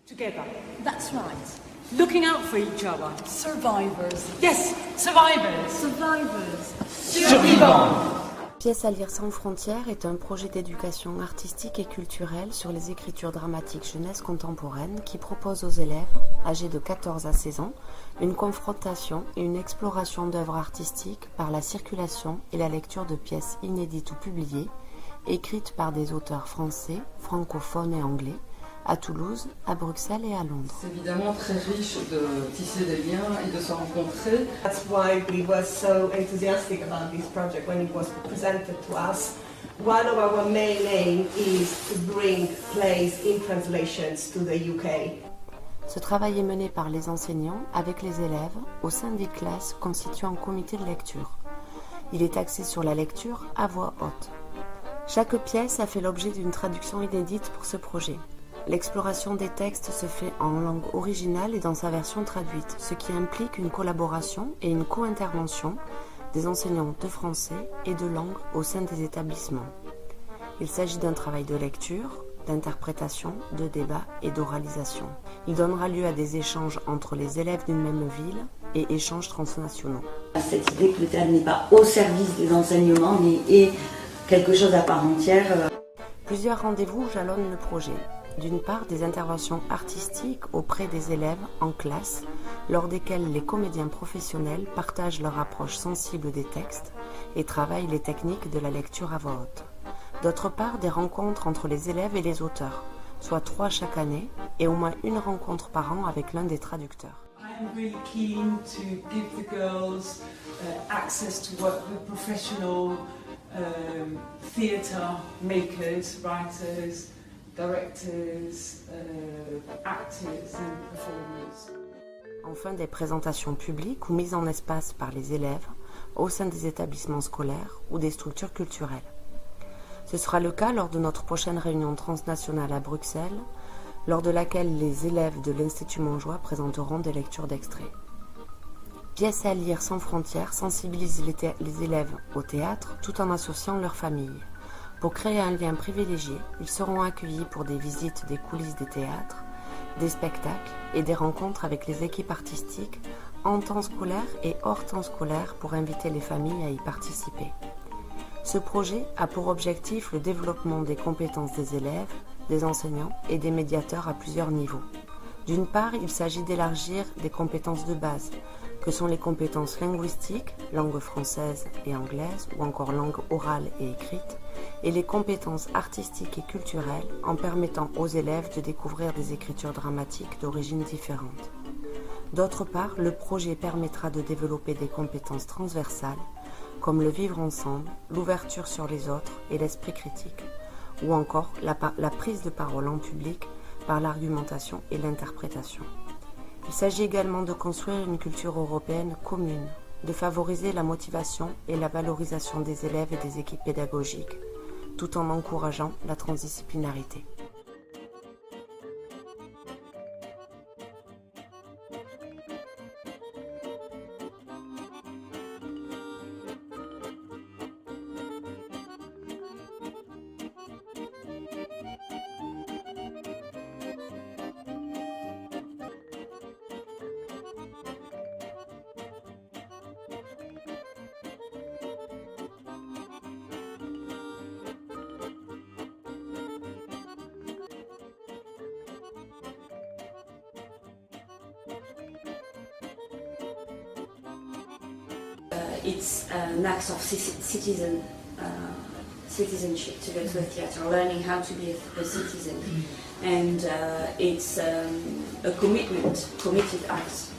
Together. That's right. Looking out for each other. Survivors. Yes, survivors. Survivors. Survivants. Pièces à lire sans frontières est un projet d'éducation artistique et culturelle sur les écritures dramatiques jeunesse contemporaine qui propose aux élèves, âgés de 14 à 16 ans, une confrontation et une exploration d'œuvres artistiques par la circulation et la lecture de pièces inédites ou publiées, écrites par des auteurs français, francophones et anglais, à Toulouse, à Bruxelles et à Londres. C'est évidemment très riche de tisser des liens et de se rencontrer. That's why we were so enthusiastic about this project when it was presented to us. One of our main aims is to bring plays in translations to the UK. Ce travail est mené par les enseignants avec les élèves au sein des classes constituant un comité de lecture. Il est axé sur la lecture à voix haute. Chaque pièce a fait l'objet d'une traduction inédite pour ce projet. L'exploration des textes se fait en langue originale et dans sa version traduite, ce qui implique une collaboration et une co-intervention des enseignants de français et de langue au sein des établissements. Il s'agit d'un travail de lecture, d'interprétation, de débat et d'oralisation. Il donnera lieu à des échanges entre les élèves d'une même ville et échanges transnationaux. Cette idée que le théâtre n'est pas au service des enseignements, mais est quelque chose à part entière. Plusieurs rendez-vous jalonnent le projet. D'une part, des interventions artistiques auprès des élèves en classe, lors desquelles les comédiens professionnels partagent leur approche sensible des textes et travaillent les techniques de la lecture à voix haute. D'autre part, des rencontres entre les élèves et les auteurs, soit 3 chaque année, et au moins une rencontre par an avec l'un des traducteurs. I'm really keen to give the girls access to work with professional theatre makers, writers, directors, actors and performers. Enfin, des présentations publiques ou mises en espace par les élèves au sein des établissements scolaires ou des structures culturelles. Ce sera le cas lors de notre prochaine réunion transnationale à Bruxelles, lors de laquelle les élèves de l'Institut Montjoie présenteront des lectures d'extraits. Pièces à lire sans frontières sensibilisent les élèves au théâtre tout en associant leurs familles. Pour créer un lien privilégié, ils seront accueillis pour des visites des coulisses des théâtres, des spectacles et des rencontres avec les équipes artistiques en temps scolaire et hors temps scolaire pour inviter les familles à y participer. Ce projet a pour objectif le développement des compétences des élèves, des enseignants et des médiateurs à plusieurs niveaux. D'une part, il s'agit d'élargir des compétences de base, que sont les compétences linguistiques, langue française et anglaise, ou encore langue orale et écrite, et les compétences artistiques et culturelles en permettant aux élèves de découvrir des écritures dramatiques d'origines différentes. D'autre part, le projet permettra de développer des compétences transversales, comme le vivre ensemble, l'ouverture sur les autres et l'esprit critique, ou encore la prise de parole en public par l'argumentation et l'interprétation. Il s'agit également de construire une culture européenne commune, de favoriser la motivation et la valorisation des élèves et des équipes pédagogiques, tout en encourageant la transdisciplinarité. It's an act of citizenship to go to the theatre, learning how to be a citizen, and it's a committed act